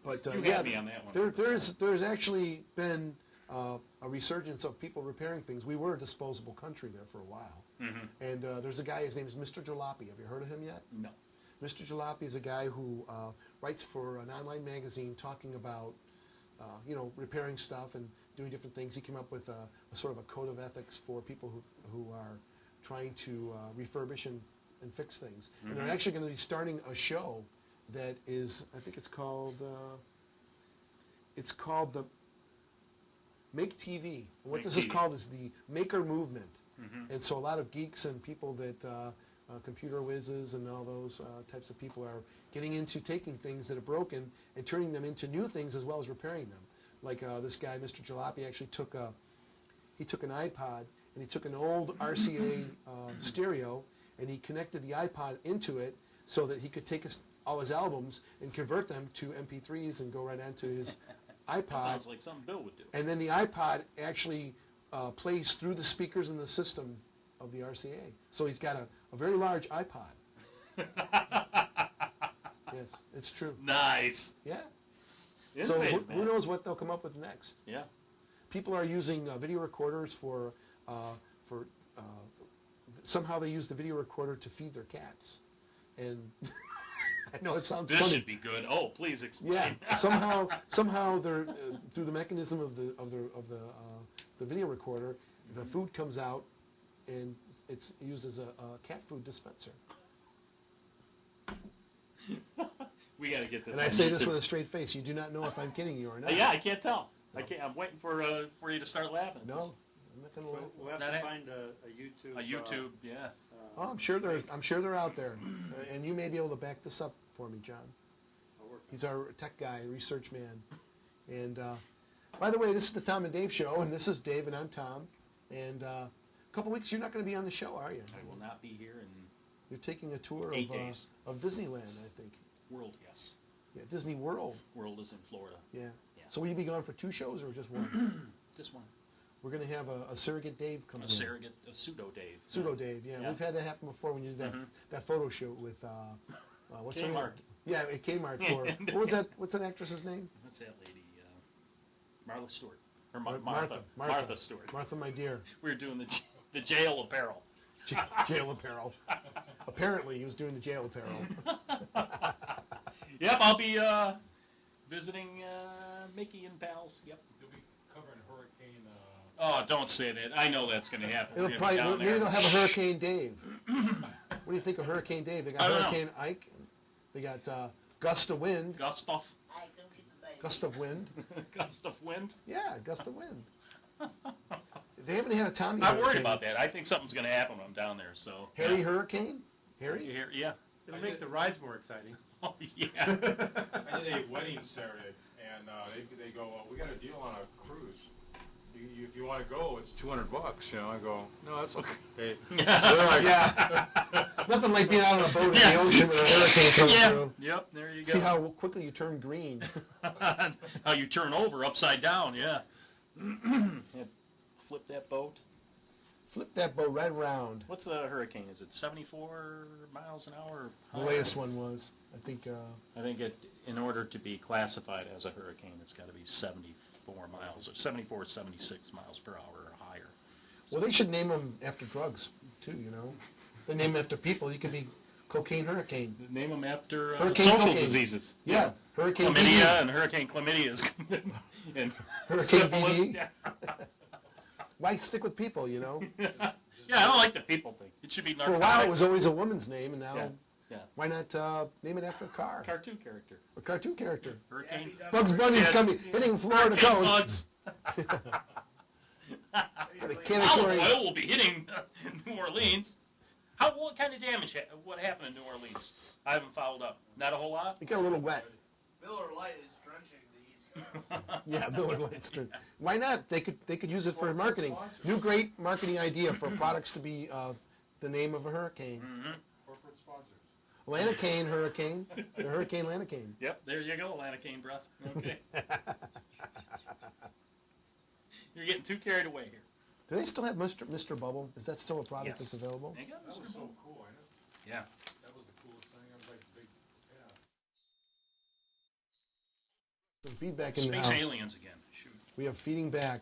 But You yeah, had me on that one. there's actually been a resurgence of people repairing things. We were a disposable country there for a while. Mm-hmm. And there's a guy, his name is Mr. Jalopy. Have you heard of him yet? No. Mr. Jalopy is a guy who writes for an online magazine talking about, repairing stuff and doing different things. He came up with a sort of a code of ethics for people who are trying to refurbish and fix things. Mm-hmm. And they're actually going to be starting a show that is, I think it's called the Make TV. What Make this is TV. called is the maker movement. Mm-hmm. And so a lot of geeks and people that, computer whizzes and all those types of people are getting into taking things that are broken and turning them into new things as well as repairing them. Like this guy, Mr. Jalopy, actually took an iPod and he took an old RCA stereo and he connected the iPod into it so that he could take all his albums and convert them to MP3s and go right onto his iPod. That sounds like something Bill would do. And then the iPod actually plays through the speakers in the system of the RCA. So he's got a very large iPod. Yes, it's true. Nice. Yeah. So Innovative, who man. knows what they'll come up with next? Yeah. People are using video recorders for somehow they use the video recorder to feed their cats. And I know it sounds This funny. should be good. Oh, please explain. Yeah, somehow they're through the mechanism of the video recorder, the food comes out, and it's used as a cat food dispenser. We got to get this. And on I say this YouTube. with a straight face. You do not know if I'm kidding you or not. Yeah, I can't tell. I'm waiting for you to start laughing. No, I'm not going to. So we'll have Not to it? find a YouTube. A YouTube, yeah. Oh, I'm sure they're out there, and you may be able to back this up for me, John. I'll work on He's our tech guy, research man. And by the way, this is the Tom and Dave show, and this is Dave, and I'm Tom. And a couple weeks, you're not going to be on the show, are you? I will not be here in You're taking a tour 8 days. of Disneyland, I think. World, yes. Yeah, Disney World. World is in Florida. Yeah. Yeah. So will you be gone for 2 shows or just one? This one. We're going to have a surrogate Dave come in. A pseudo Dave. Pseudo Dave, yeah. Yeah. We've had that happen before when you did that photo shoot with what's her name? Kmart. Yeah, at Kmart for what was that? What's that actress's name? What's that lady? Martha Stewart. Or Martha. Martha Stewart. Martha, my dear. We were doing the jail apparel. Jail apparel. Apparently, he was doing the jail apparel. Yep, I'll be visiting Mickey and pals. Yep. You'll be covering Hurricane. Oh, don't say that. I know that's going to happen. It'll We're gonna be probably down maybe there. they'll have a Hurricane Dave. What do you think of Hurricane Dave? They got I don't know. Hurricane Ike. They got gust of wind. Gustav. Gust of wind. Gustav Wind. Yeah, gust of wind. They haven't had a Tommy. I'm worried Hurricane. about that. I think something's going to happen when I'm down there. So Harry yeah. Hurricane. Harry. Yeah. It'll make the rides more exciting. Oh yeah. I did a wedding Saturday, and they go, we got a deal on a cruise. If you want to go, it's $200. I go, no, that's okay. They're like, Yeah. Nothing like being out on a boat in the ocean with a hurricane coming Yeah. through. Yep. There you go. See how quickly you turn green. How you turn over upside down? Yeah. Yeah, flip that boat. Flip that boat right around. What's a hurricane? Is it 74 miles an hour? The latest one was, I think. I think in order to be classified as a hurricane, it's got to be 74 miles, or 74, 76 miles per hour or higher. Well, they should name them after drugs too. You know, they name them after people. You could be Cocaine Hurricane. Name them after Hurricane social cocaine. disease. Yeah, Hurricane Chlamydia VD. and Hurricane Chlamydia is and Hurricane syphilis. VD. Yeah. Why stick with people? You know. Yeah, I don't like the people thing. It should be For narcotics. a while, it was always a woman's name, and now, Yeah. why not name it after a car? Cartoon character. A cartoon character. Hurricane. Bugs Bunny's Yeah. coming, hitting Florida Hurricane coast. Bugs. Got a Olive category. oil will be hitting New Orleans. What kind of damage? What happened in New Orleans? I haven't followed up. Not a whole lot. It got a little wet. Miller Lite is drenching the East Coast. Yeah, Miller Lite Stern. Why not? They could use it for marketing. sponsors. New great marketing idea for products to be the name of a hurricane. Mm-hmm. corporate sponsors. Lanacane Hurricane. The Hurricane Lanacane. Yep, there you go, Lanacane breath. Okay. You're getting too carried away here. Do they still have Mr. Bubble? Is that still a product Yes. that's available? They got That Mr. was so Bubble. cool, ain't it? Yeah. Some feedback in the Space house. aliens again. Shoot. We have feeding back.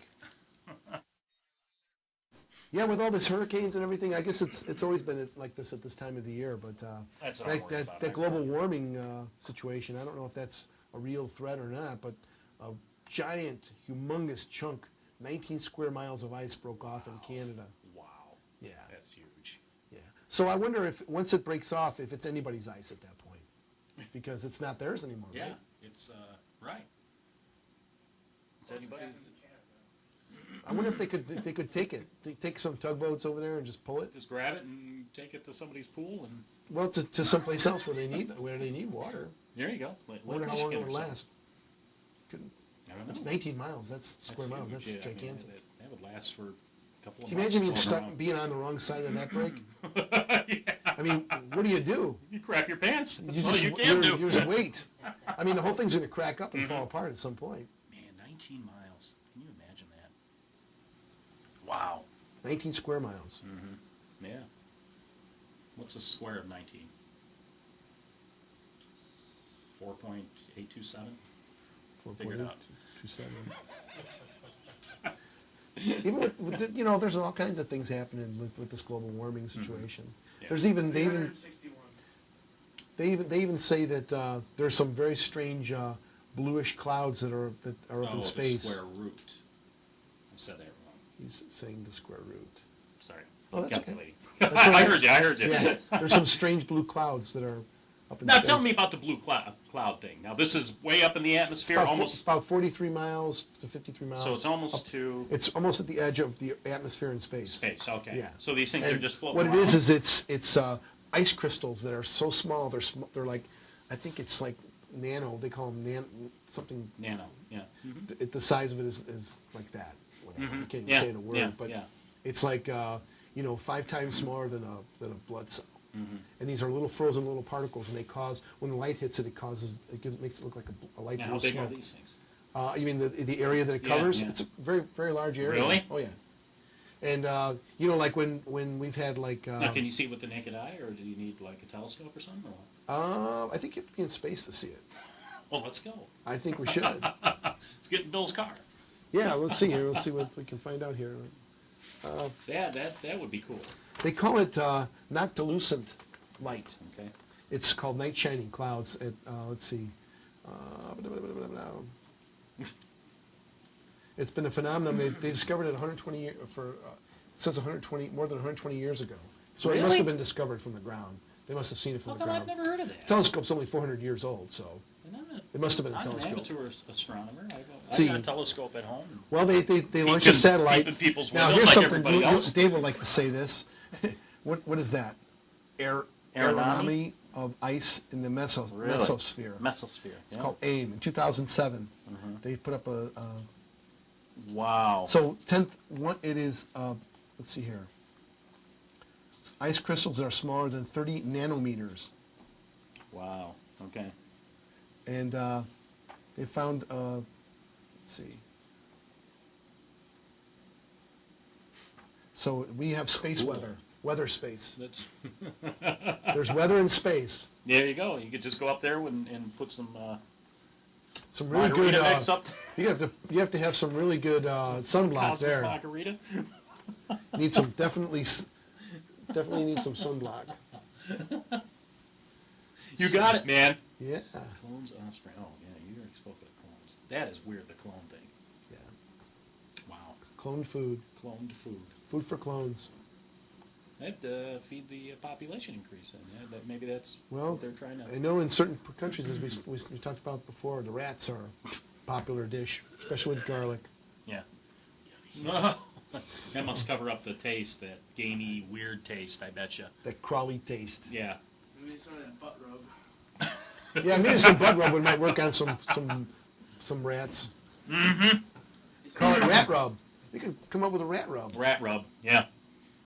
Yeah, with all this hurricanes and everything, I guess it's always been like this at this time of the year. But That's what I'm that worried about. that global warming situation, I don't know if that's a real threat or not. But a giant, humongous chunk, 19 square miles of ice broke off in Canada. Wow. Yeah, That's huge. yeah. So I wonder if once it breaks off, if it's anybody's ice at that point, because it's not theirs anymore. Yeah, Right? it's right. It's anybody's. I wonder if they could take it, take some tugboats over there and just pull it. Just grab it and take it to somebody's pool, and Well, to someplace else where they need water. there you go. Like I wonder how long Michigan it would or something. last. Couldn't, I don't know. that's 19 miles. That's square miles. huge. That's Yeah, I mean, gigantic. that would last for a couple of Can you months. imagine being floating stuck, around. being on the wrong side of that break? Yeah. I mean, what do you do? You crap your pants. That's You all just you can do. you just wait. I mean, the whole thing's going to crack up and fall apart at some point. Man, 19 miles. Can you imagine that? Wow. 19 square miles. Yeah. What's a square of 19? 4.827? Figure it out. 4.827. Even with the, there's all kinds of things happening with this global warming situation. Yeah. There's even they even 361. they even say that there's some very strange bluish clouds that are up Oh, in space. the square root. I said that wrong. He's saying the square root. Sorry. Oh, that's okay. Calculating. That's all I right. heard you. I heard you. Yeah, there's some strange blue clouds that are up in Now space. tell me about the blue cloud thing. Now this is way up in the atmosphere, almost. About 43 miles to 53 miles. So it's almost up- to It's almost at the edge of the atmosphere in space. space. Okay. Yeah. So these things And are just floating what it around. is it's ice crystals that are so small. They're like, I think it's like nano. They call them something. Nano. Yeah. The size of it is like that. Whatever. I can't even Yeah, say the word, yeah, but yeah. it's like 5 times smaller than a blood cell. Mm-hmm. And these are little frozen little particles, and they cause when the light hits it, makes it look like a light Now, blue how big smoke. are these things? You mean the area that it Yeah, covers? yeah. It's a very very large area. Really? Oh yeah. And like when we've had like. Now, can you see it with the naked eye, or do you need like a telescope or something? Or what? I think you have to be in space to see it. Well, let's go. I think we should. Let's get in Bill's car. Yeah, let's see here. Let's see what we can find out here. Yeah, that would be cool. They call it noctilucent light. Okay. It's called night shining clouds. Let's see. It's been a phenomenon. They discovered it 120 years it says more than 120 years ago. So it must Really? have been discovered from the ground. They must have seen it from How the come I've ground. never heard of that? Telescope's only 400 years old, so And it must have been a I'm an telescope. amateur astronomer. I See. got a telescope at home. Well, they launched a satellite. Peeping people's Now, windows here's like something. everybody else. Dave would like to say this. What is that? Aeronomy of ice in the Really? mesosphere. Mesosphere. It's called AIM. In 2007, Mm-hmm. they put up a. Wow. So it is. Let's see here. It's ice crystals that are smaller than 30 nanometers, Wow. Okay. and they found. Let's see. So we have space Cool. weather space. That's There's weather in space. there you go. You could just go up there and put some Some really good. margarita mix up. You have to have some really good sunblock Cosmic there. margarita. Need some definitely need some sunblock. You got it, man. Yeah. Clones Osprey. Oh yeah, you already spoke of the clones. That is weird. The clone thing. Yeah. Wow. Cloned food. Cloned food. Food for clones. That'd feed the population increase. And that maybe that's Well, what they're trying to. I know in certain countries, as we talked about before, the rats are a popular dish, especially with garlic. Yeah. That must cover up the taste, that gamey, weird taste, I betcha. That crawly taste. Yeah. Maybe some of that butt rub. Yeah, maybe some bug rub might work on some rats. Mm-hmm. Call it rat rub. You could come up with a rat rub. Rat rub. Yeah.